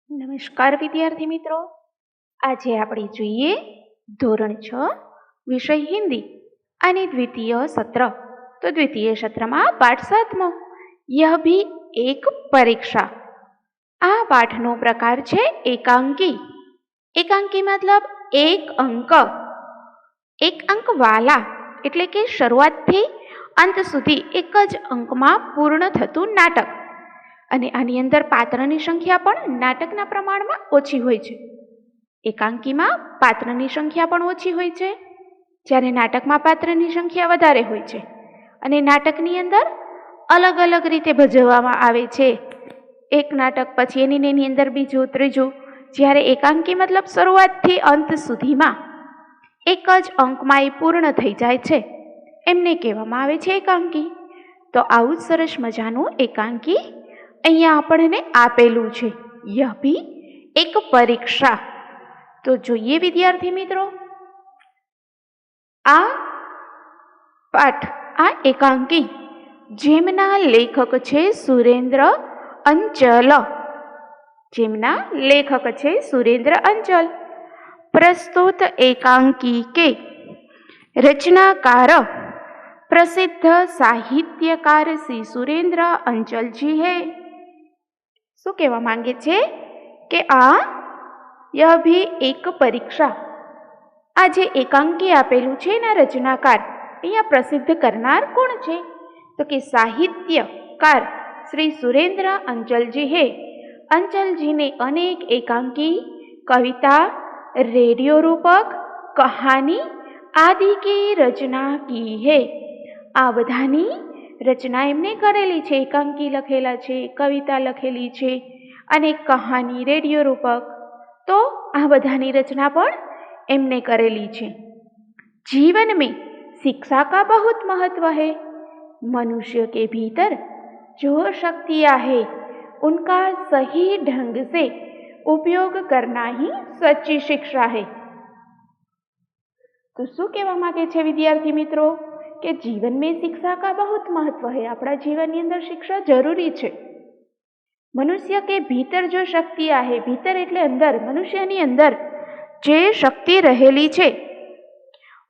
નમસ્કાર વિદ્યાર્થી મિત્રો, આજે આપણે જોઈએ ધોરણ 6 વિષય હિન્દી અને દ્વિતીય સત્ર. તો દ્વિતીય સત્રમાં પાઠ 7મો યહ ભી એક પરીક્ષા. આ પાઠનો પ્રકાર છે એકાંકી. એકાંકી મતલબ એક અંક વાલા, એટલે કે શરૂઆતથી અંત સુધી એક જ અંકમાં પૂર્ણ થતું નાટક. અને આની અંદર પાત્રની સંખ્યા પણ નાટકના પ્રમાણમાં ઓછી હોય છે. એકાંકીમાં પાત્રની સંખ્યા પણ ઓછી હોય છે, જ્યારે નાટકમાં પાત્રની સંખ્યા વધારે હોય છે. અને નાટકની અંદર અલગ અલગ રીતે ભજવવામાં આવે છે. એક નાટક પછી એની અંદર બીજું ત્રીજું, જ્યારે એકાંકી મતલબ શરૂઆતથી અંત સુધીમાં એક જ અંકમાં એ પૂર્ણ થઈ જાય છે, એમને કહેવામાં આવે છે એકાંકી. તો આવું જ સરસ મજાનું એકાંકી અહીંયા આપણને આપેલું છે. યહ ભી એક પરીક્ષા. તો જોઈએ વિદ્યાર્થી મિત્રો, આ પાઠ, આ એકાંકી જેમના લેખક છે સુરેન્દ્ર અંચલ. જેમના લેખક છે સુરેન્દ્ર અંચલ. प्रस्तुत एकांकी के रचनाकार प्रसिद्ध साहित्यकार श्री सुरेंद्र अंचल जी है. શું કહેવા માંગે છે કે આ યહ ભી એક પરીક્ષા, આ જે એકાંકી આપેલું છે એના રચનાકાર, અહીંયા પ્રસિદ્ધ કરનાર કોણ છે? તો કે સાહિત્યકાર શ્રી સુરેન્દ્ર અંચલજી હે. અંચલજીને અનેક એકાંકી, कविता, रेडियो रूपक, कहानी आदि की रचना की है. આ બધાની રચના એમને કરેલી છે. એકાંકી લખેલા છે, કવિતા લખેલી છે અને કહાની, રેડિયો રૂપક, તો આ બધાની રચના પણ એમને કરેલી છે. जीवन में शिक्षा का बहुत महत्व है. मनुष्य के भीतर जो शक्तियाँ है उनका सही ढंग से उपयोग करना ही सच्ची शिक्षा है. तो શું કહેવા માંગે છે વિદ્યાર્થી મિત્રો કે જીવન में शिक्षा का बहुत महत्व है. આપણા જીવનની અંદર શિક્ષા જરૂરી છે. મનુષ્ય કે ભીતર જો શક્તિયા હે, ભીતર એટલે અંદર, મનુષ્યની અંદર જે શક્તિ રહેલી છે,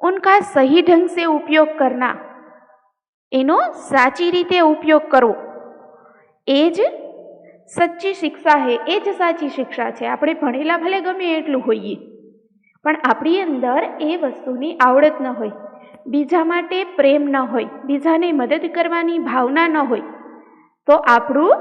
ઉનકા સહી ઢંગ સે ઉપયોગ કરના, એનો સાચી રીતે ઉપયોગ કરવો, એ જ સચ્ચી શિક્ષા હે, એ જ સાચી શિક્ષા છે. આપણે ભણેલા ભલે ગમે એટલું હોઈએ, પણ આપણી અંદર એ વસ્તુની આવડત ન હોય, બીજા માટે પ્રેમ ન હોય, બીજાને મદદ કરવાની ભાવના ન હોય, તો આપણું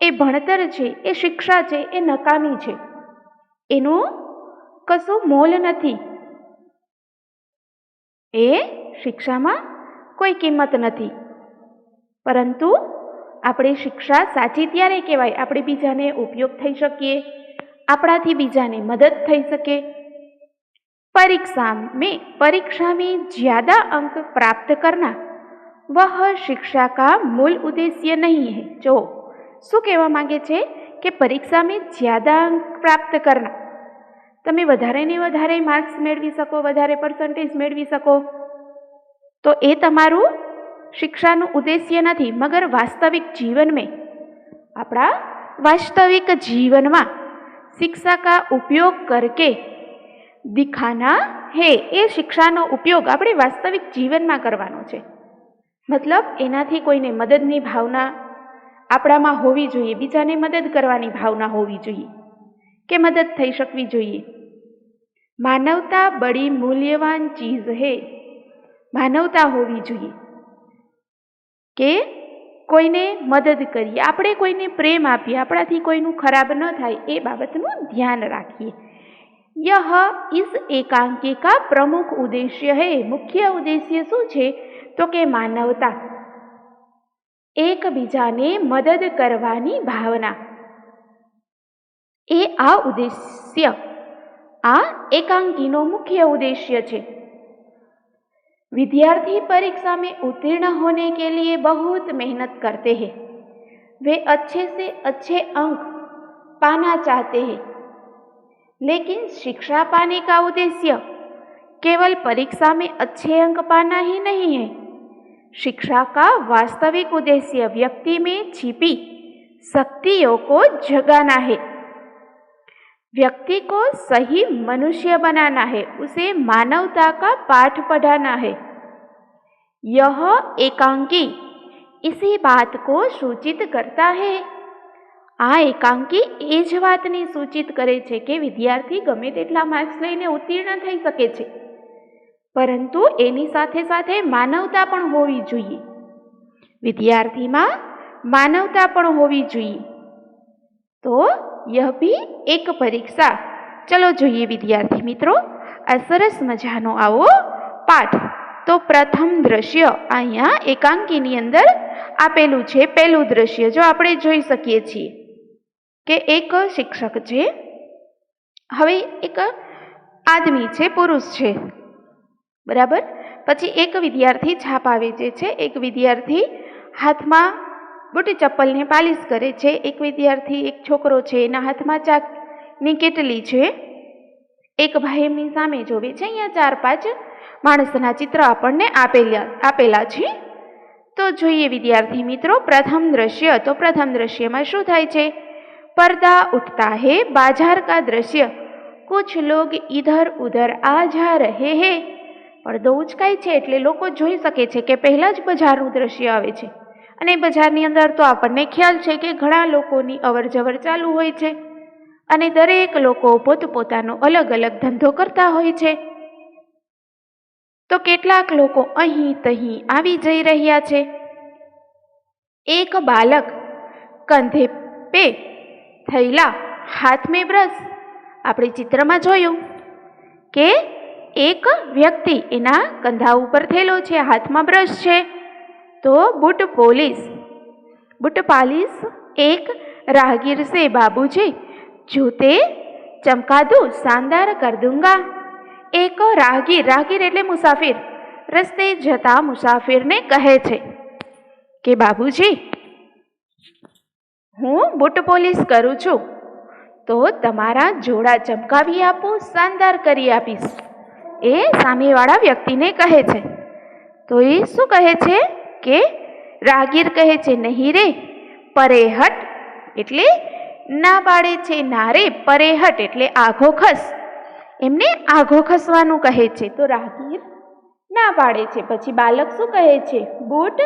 એ ભણતર છે, એ શિક્ષા છે, એ નકામી છે. એનું કશું મોલ નથી. એ શિક્ષામાં કોઈ કિંમત નથી. પરંતુ આપણી શિક્ષા સાચી ત્યારે કહેવાય, આપણે બીજાને ઉપયોગ થઈ શકીએ, આપણાથી બીજાને મદદ થઈ શકે. परीक्षा में ज्यादा अंक प्राप्त करना वह शिक्षा का मूल उद्देश्य नहीं है. जो શું કહેવા માંગે છે કે પરીક્ષા में ज्यादा अंक प्राप्त करना, તમે વધારે ને વધારે માર્ક્સ મેળવી શકો, વધારે પર્સન્ટેજ મેળવી શકો, તો એ તમારું શિક્ષાનું ઉદ્દેશ્ય નથી. મગર વાસ્તવિક જીવન में, આપણા વાસ્તવિક જીવનમાં शिक्षा का उपयोग करके दिखाना है. એ શિક્ષાનો ઉપયોગ આપણે વાસ્તવિક જીવનમાં કરવાનો છે. મતલબ એનાથી કોઈને મદદની ભાવના આપણામાં હોવી જોઈએ, બીજાને મદદ કરવાની ભાવના હોવી જોઈએ, કે મદદ થઈ શકવી જોઈએ. માનવતા બડી મૂલ્યવાન ચીજ હે. માનવતા હોવી જોઈએ કે કોઈને મદદ કરીએ, આપણે કોઈને પ્રેમ આપીએ, આપણાથી કોઈનું ખરાબ ન થાય એ બાબતનું ધ્યાન રાખીએ. यह इस एकांकी का प्रमुख उद्देश्य है. मुख्य उद्देश्य શું છે? તો કે માનવતા, એકબીજાને મદદ કરવાની ભાવના, એ આ ઉદ્દેશ્ય, આ એકાંકીનો મુખ્ય उद्देश्य છે. विद्यार्थी परीक्षा में उत्तीर्ण होने के लिए बहुत मेहनत करते हैं. वे अच्छे से अच्छे अंक पाना चाहते हैं, लेकिन शिक्षा पाने का उद्देश्य केवल परीक्षा में अच्छे अंक पाना ही नहीं है। शिक्षा का वास्तविक उद्देश्य व्यक्ति में छिपी शक्तियों को जगाना है, व्यक्ति को सही मनुष्य बनाना है, उसे मानवता का पाठ पढ़ाना है। यह एकांकी इसी बात को सूचित करता है। आ एकांकी ए ज वातने सूचित करे छे के विद्यार्थी गमे तेटला मार्क्स लईने उत्तीर्ण थई शके छे, परंतु एनी साथे साथे मानवता पण होवी जोईए। विद्यार्थीमां मानवता पण होवी जोईए। तो यह भी एक परीक्षा। चलो જોઈએ विद्यार्थी मित्रों आ सरस मजानो आवो पाठ। तो प्रथम दृश्य अहींया एकांकीनी अंदर आपेलुं छे। पहेलुं दृश्य जो आपणे जोई शकीए छीए के एक शिक्षक छे, हवे एक आदमी छे, पुरुष छे, बराबर। पछी एक विद्यार्थी छापा वेचे छे, एक विद्यार्थी हाथमां बूटी चप्पल ने पालिश करे छे, एक विद्यार्थी एक छोकरो छे एना हाथमां चाकनी केटली छे, एक भाई एमनी सामे जोवे छे। अहींया 4-5 माणसना चित्र आपणने आपेला छे। तो जोईए विद्यार्थी मित्रों प्रथम दृश्य। तो प्रथम दृश्यमां शुं थाय छे? पर्दा उठता है, बाजार का दृश्य, कुछ लोग इधर उधर आ जा रहे हैं। પડદો ઉચકાય છે એટલે લોકો જોઈ શકે છે કે પહેલા જ બજારનું દ્રશ્ય આવે છે અને બજારની અંદર તો આપણને ખ્યાલ છે કે ઘણા લોકોની અવરજવર ચાલુ હોય છે અને દરેક લોકો પોતપોતાનો અલગ અલગ ધંધો કરતા હોય છે। તો કેટલાક લોકો અહીં તહીં આવી જઈ રહ્યા છે। એક બાલક કંધે पे थैला, हाथ में ब्रश। આપણે ચિત્રમાં જોયું કે एक व्यक्ति एना कंधा ऊपर थेलो छे, हाथ में ब्रश छे। तो बूट पालिश एक राहगीर से, बाबूजी जूते चमका दूं, शानदार कर दूंगा। एक राहगीर एटले मुसाफिर, रस्ते जता मुसाफिर ने कहे छे के बाबूजी हूँ बूट पॉलिश करूँ छूं तो तमारा जोड़ा चमकावी आपो, शानदार करी आपीश। ए सामेवाळा व्यक्तिने कहे छे। तो ए शुं कहे छे के राहगीर कहे छे नहीं रे परे हट एटले ना पाड़े छे, ना रे परे हट एटले आघो खस, एमने आघो खसवानुं कहे छे। तो राहगीर ना पाड़े छे। पछी बालक शुं कहे छे? बूट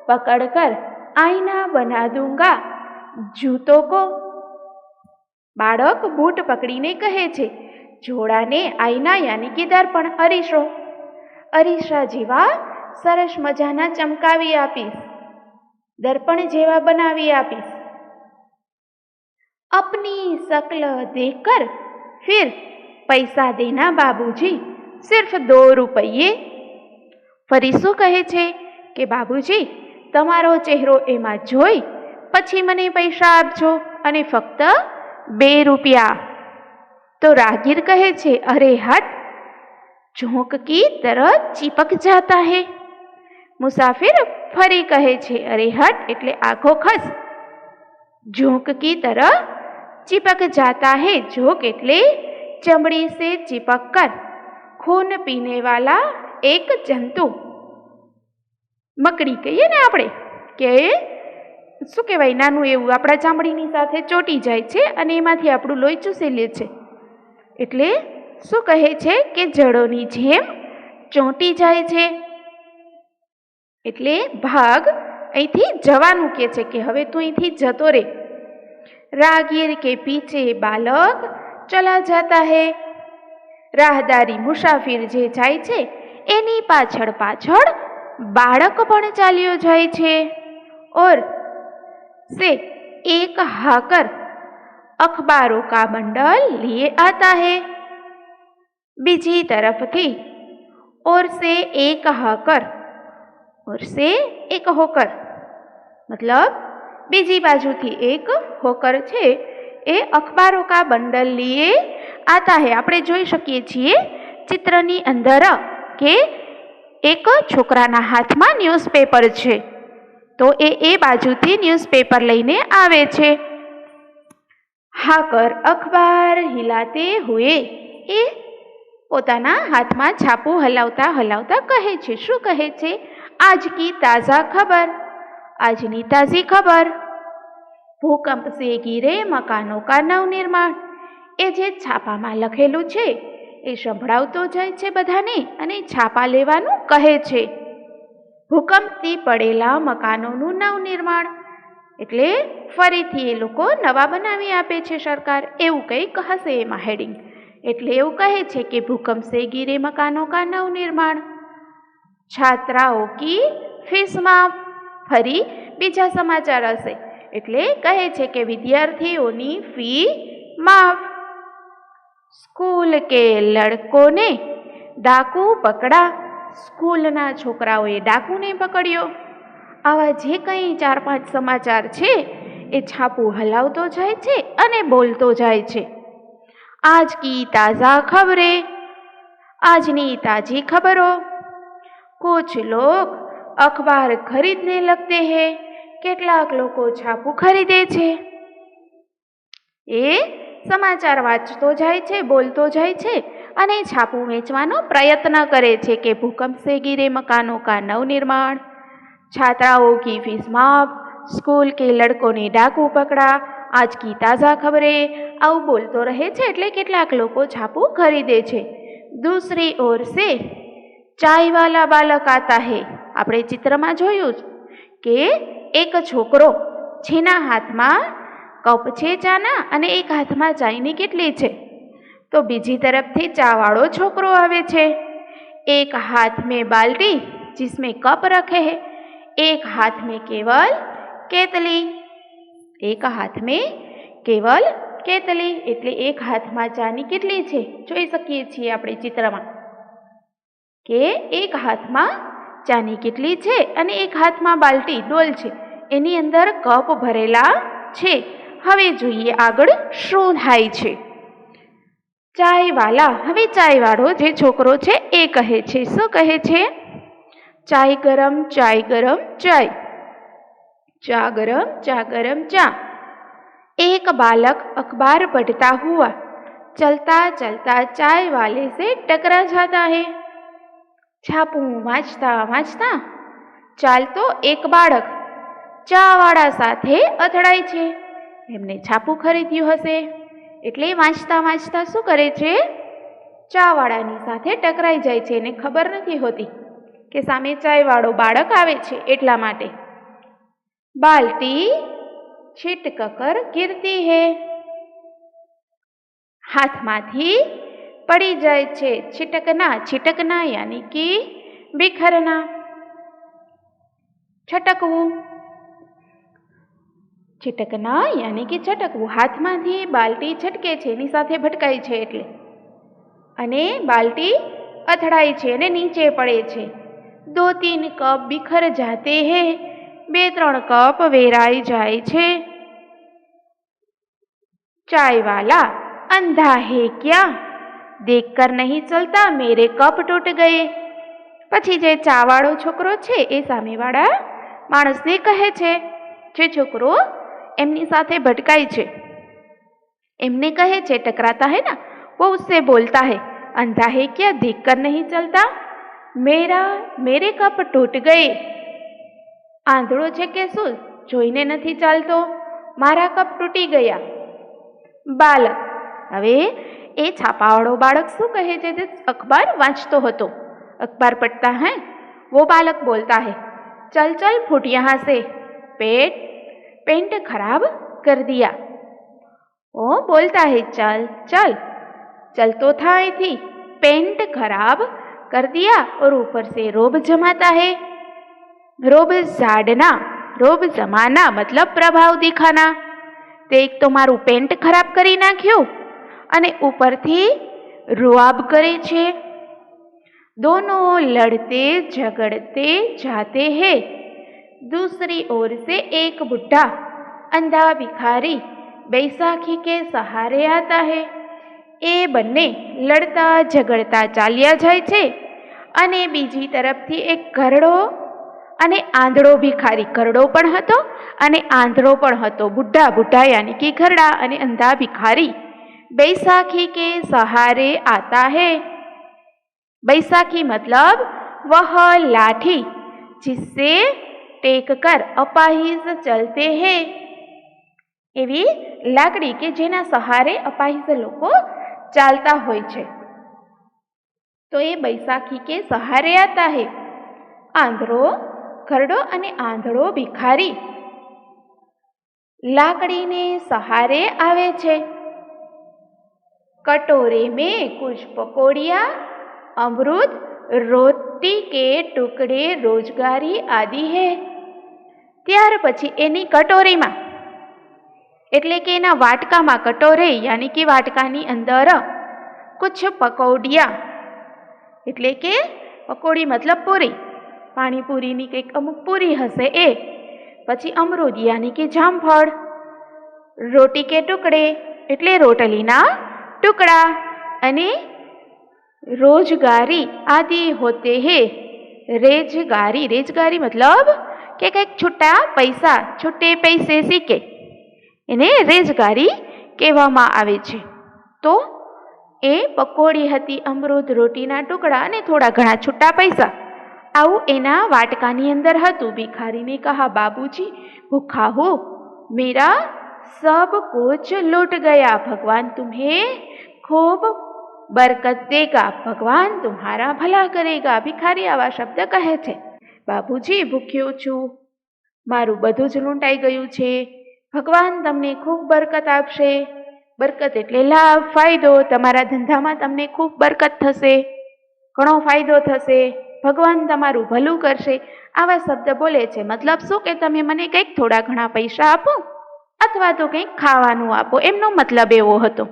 पकड़कर आईना बना दूंगा जूतों को। बाळक बूट पकड़ीने कहे छे जोड़ाने आईना यानी कि दर्पण, अरीसा जेवा सरस मजाना चमकावी आपीश, दर्पण जेवा बनावी आपीश। अपनी शक्ल देखकर फिर पैसा देना बाबूजी, सिर्फ 2 रुपये। फरी शुं कहे छे के बाबूजी तमारो चेहरो एमां जोई पछी मने पैसा आपजो अने फक्त 2 रुपया। तो राहगीर कहे छे अरे हट, झोंक की तरह चिपक जाता है। मुसाफिर फरी कहे छे अरे हट एटले आखो खस, झोंक की तरह चिपक जाता है। झोंक एटले चमड़ी से चिपक कर खून पीने वाला एक जंतु, मकड़ी कहीए ने आपणे के शुं कहेवाय नानुं एवुं आपणा चामડીની સાથે ચોટી જાય છે અને એમાંથી આપણું લોહી ચૂસી લે છે। એટલે શું કહે છે કે જળોની જેમ ચોંટી જાય છે। એટલે ભાગ અહીંથી જવાનું કહે છે કે હવે તું અહીંથી જતો રે। राहगीर के पीछे बालक चला जाता है। राहदारी मुसाफिर जे जाय छे एनी पाछळ पाछळ बाळक पण चाल्यो जाय छे। और से एक हाकर अखबारों का बंडल लिए आता है। बीजी तरफ थी और से एक हाकर, और से एक होकर, मतलब बीजी बाजू थी एक होकर छे ए अखबारों का बंडल लिए आता है। आपणे जोई शकीए छीए चित्रनी अंदर के एक छोकराना हाथमां न्यूज़पेपर छे। तो ए बाजूथी न्यूज़पेपर लईने आवे छे। हाकर अखबार हिलाते हुए ए પોતાના હાથમાં છાપું હલાવતા હલાવતા કહે છે. શું કહે છે? આજ કી તાજા ખબર, આજની તાજી ખબર. ભૂકંપ સે ગીરે મકાનો કા નવનિર્માણ. એ જે છાપામાં લખેલું છે એ સંભળાવતો જાય છે બધાને અને છાપા લેવાનું કહે છે. ભૂકંપથી પડેલા મકાનોનું નવનિર્માણ એટલે ફરીથી એ લોકો નવા બનાવી આપે છે સરકાર, એવું કંઈક હશે એમાં હેડિંગ. એટલે એવું કહે છે કે ભૂકંપ સે ગીરે મકાનો કા નવનિર્માણ. છાત્રાઓ કી ફીસ માફ. ફરી બીજા સમાચાર હશે એટલે કહે છે કે વિદ્યાર્થીઓની ફી માફ. સ્કૂલ કે લડકોને ડાકુ પકડા. સ્કૂલના છોકરાઓએ ડાકુને પકડ્યો. આવા જે કંઈ 4-5 સમાચાર છે એ છાપું હલાવતો જાય છે અને બોલતો જાય છે. આજ કી તાજા ખબરે, આજની તાજી ખબરો. કુછ લોગ અખબાર ખરીદને લગતે હૈ. કેટલાક લોકો છાપું ખરીદે છે. એ સમાચાર વાંચતો જાય છે, બોલતો જાય છે અને છાપું વેચવાનો પ્રયત્ન કરે છે કે ભૂકંપ સે ગીરે મકાનો કા નવનિર્માણ, छात्राओं की फीस माफ, स्कूल के लड़कों ने डाकू पकड़ा, आज की ताज़ा खबरें. આવું બોલતો રહે છે એટલે કેટલાક લોકો છાપું ખરીદે છે. दूसरी ओर से चाय वाला बालक आता है. આપણે ચિત્રમાં જોયું કે એક છોકરો જેના હાથમાં કપ છે ચાના અને એક હાથમાં ચાયની કેટલી છે, તો બીજી તરફથી ચાવાળો છોકરો આવે છે. एक हाथ में बाल्टी जिसमें कप रखे हैं, एक हाथ में केवल केतली. एक हाथ में केवल केतली એટલે એક હાથમાં ચાની કેટલી છે જોઈ શકીએ છીએ આપણે ચિત્રમાં કે એક હાથમાં ચાની કેટલી છે અને એક હાથમાં બાલ્ટી ડોલ છે, એની અંદર કપ ભરેલા છે. હવે જોઈએ આગળ શું થાય છે. ચાયવાલા, હવે ચાયવાળો જે છોકરો છે એ કહે છે. શું કહે છે? चाय गरम चाय गरम चाय, चा गरम चा. एक बालक अखबार पढ़ता हुआ चलता चलता चाय वाले से टकरा जाता है. छापू वाँचता वाँचता चालतो एक बाळक ચાવાળા સાથે અથડાય છે. એમને છાપું ખરીદ્યું હશે એટલે વાંચતા વાંચતા શું કરે છે? ચાવાળાની સાથે ટકરાઈ જાય છે. એને ખબર નથી હોતી કે સામે ચાયવાળો બાળક આવે છે એટલા માટે. બાલ્ટી छिटक कर गिरती है. હાથમાંથી પડી જાય છે. छिटकना यानी कि बिखरना, છટકવું. छिटकना यानी कि છટકવું. હાથમાંથી બાલ્ટી છટકે છે, એની સાથે ભટકાય છે એટલે. અને બાલ્ટી અથડાય છે અને નીચે પડે છે. 2-3 કપ बिखर जाते हैं. 2-3 કપ વેરાઈ જાય છે. चाय वाला अंधा है क्या, देखकर नहीं चलता मेरे कप टूट गए. પછી જે ચાવાળો છોકરો છે એ સામેવાળા માણસને કહે છે, જે છોકરો એમની સાથે ભટકાય છે એમને કહે છે, टकराता है ना वो उससे बोलता है, अंधा है क्या देखकर नहीं चलता मेरे कप टूट गए. આંધળો છે કે શું, જોઈને નથી ચાલતો, મારા કપ તૂટી ગયા. બાલક, હવે એ છાપાવાળો બાળક શું કહે છે? જે અખબાર વાંચતો હતો, अखबार पढ़ता है, वो बालक बोलता है, चल चल फुट यहाँ से, पेंट खराब कर दिया. वो बोलता है चल चल, चल तो था ही थी, पेंट खराब कर दिया और ऊपर से रोब जमाता है. रोब झाड़ना, रोब जमाना मतलब प्रभाव दिखाना. तो एक तो मारू पेंट खराब करी नाख्यो અને ઉપરથી रुआब करे छे. दोनों लड़ते झगड़ते जाते हैं. दूसरी ओर से एक बुढ़ा अंधा भिखारी बैसाखी के सहारे आता है. એ બંને લડતા ઝઘડતા ચાલ્યા જાય છે અને બીજી તરફથી એક ઘરડો અને આંધળો ભિખારી, ઘરડો પણ હતો અને આંધળો પણ હતો. બુઢા યાની કે ઘરડા અને અંધા ભિખારી बैसाखी के सहारे आता है. बैसाखी मतलब वह लाठी जिससे टेक कर अपाहिज चलते हैं। एवी लाकड़ी के जेना सहारे अपाहिज लोको चालता होय छे, तो ये बैसाखी के सहारे आता है। आंधळो, घरडो अने आंधळो भिखारी लाकड़ी ने सहारे आवे छे। कटोरे में कुछ पकोड़िया, अमृत, रोटी के टुकड़े, रोजगारी आदि है। त्यार पछी एनी कटोरी में एटले के एना वाटका में, कटोरे यानी कि वाटकानी अंदर कुछ पकोड़िया एटले के पकोड़ी मतलब पूरी, पाणीपूरी नी कंईक अमुक पूरी हशे ए, पछी अमरूद यानी कि जामफळ, रोटी के टुकड़े एटले रोटलीना टुकड़ा अने रोजगारी आदि होते हैं। रेजगारी, रेजगारी मतलब के कंईक छूटा पैसा, छूटे पैसे सीके एने रेजगारी कहेवामां आवे छे। तो ए पकोड़ी हती अमरूद, रोटीना टुकड़ा अने थोड़ा घणा छूटा पैसा, आवुं एना वाटकानी अंदर हतुं। भिखारी ने कहा, बाबूजी भूखा हो, मेरा सब कुछ लूट गया, भगवान तुम्हें खूब बरकत देगा, भगवान तुम्हारा भला करेगा। भिखारी आवा शब्द कहे छे। बाबूजी भूख्यो छुं, मारुं बधुं ज लूंटाई गयुं छे, भगवान तमने खूब बरकत आपशे। बरकत एटले लाभ, फायदो, तमारा धंधामां तमने खूब बरकत थशे, घणो फायदो थशे, भगवान तमारुं भલું करशे। आवा शब्द बोले छे। मतलब शुं के तमे मने कंईक थोड़ा घणा पैसा आपो अथवा तो कंईक खावानुं आपो, एमनो मतलब एवो हतो।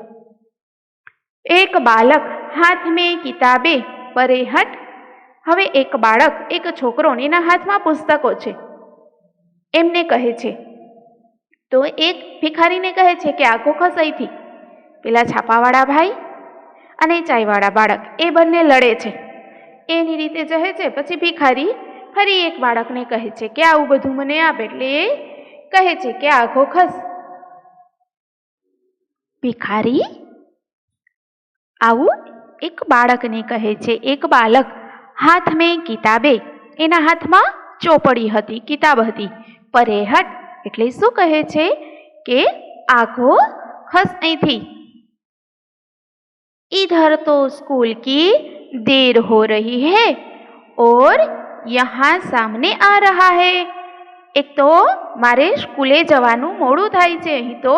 एक बालक हाथ में किताबे परे हट। हवे एक बाळक, एक छोकरो एना हाथमां पुस्तको छे, एमने कहे छे। तो एक भिखारीने कहे छे के आगो खस अहींथी। पेला छापावाळा भाई अने चायवाळा बाळक ए बंने लड़े छे, एनी रीते जहे छे। पछी भिखारी फरी एक बाळकने कहे छे के आवुं बधुं मने आप, एटले ए कहे छे के आगो खस। भिखारी आवुं एक बाळकने कहे छे। एक बालक हाथ में किताबे, एना हाथमां ચોપડી હતી, કિતાબ હતી। પરે હટ એટલે શું કહે છે કે આઘો ખસ અહીંથી। इधर तो स्कूल की देर हो रही है और यहाँ सामने आ रहा है। एक तो मारे स्कूले जवानुं मोडुं थाय छे, અહીં તો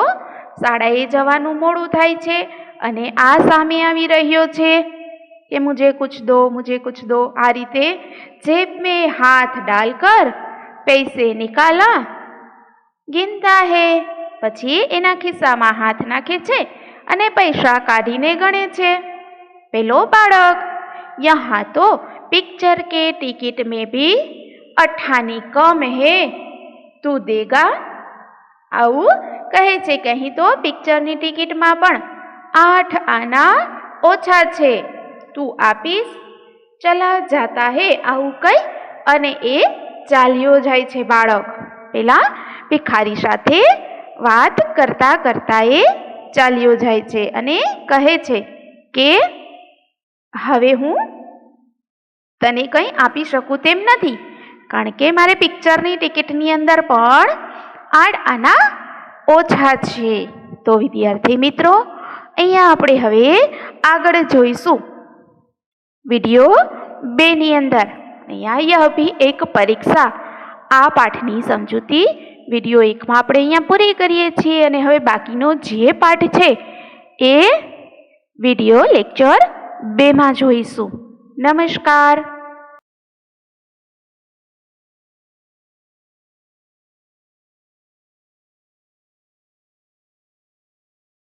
શાળાએ જવાનું મોડું થાય છે અને આ સામે આવી રહ્યો છે कि मुझे कुछ दो, मुझे कुछ दो। आ रीते जेब में हाथ डालकर पैसे निकाला, गिनता है। पछी एना खिस्सामां हाथ नाखे छे अने पैसा काढीने गणे छे। पेलो बाळक, यहाँ तो पिक्चर के टिकट में भी 8 आनी कम है, तू देगा? आवुं कहे छे कि અહીં तो पिक्चरनी टिकटमां पण 8 आना ओछा छे, तू आपीस? चला जाता है। आवुं कही अने ए चाल्यो जाय छे बाळक। पेला भिखारी साथे वात करता करता ए चाल्यो जाय छे अने कहे छे के हवे हूँ तने कई आपी शकूं तेम नथी, कारण के मारे पिक्चरनी टिकटनी अंदर पण 8 आना ओछा छे। तो विद्यार्थी मित्रों, अहींया आपणे हवे आगळ जोईशुं विडियो 2 नी अंदर। अहींया यह भी एक परीक्षा, आ पाठनी समजूती विडियो 1 में आपणे अहींया पूरी करीए छीए अने हवे बाकीनो जे पाठ छे ए विडियो लेक्चर 2 में जोईशुं। नमस्कार।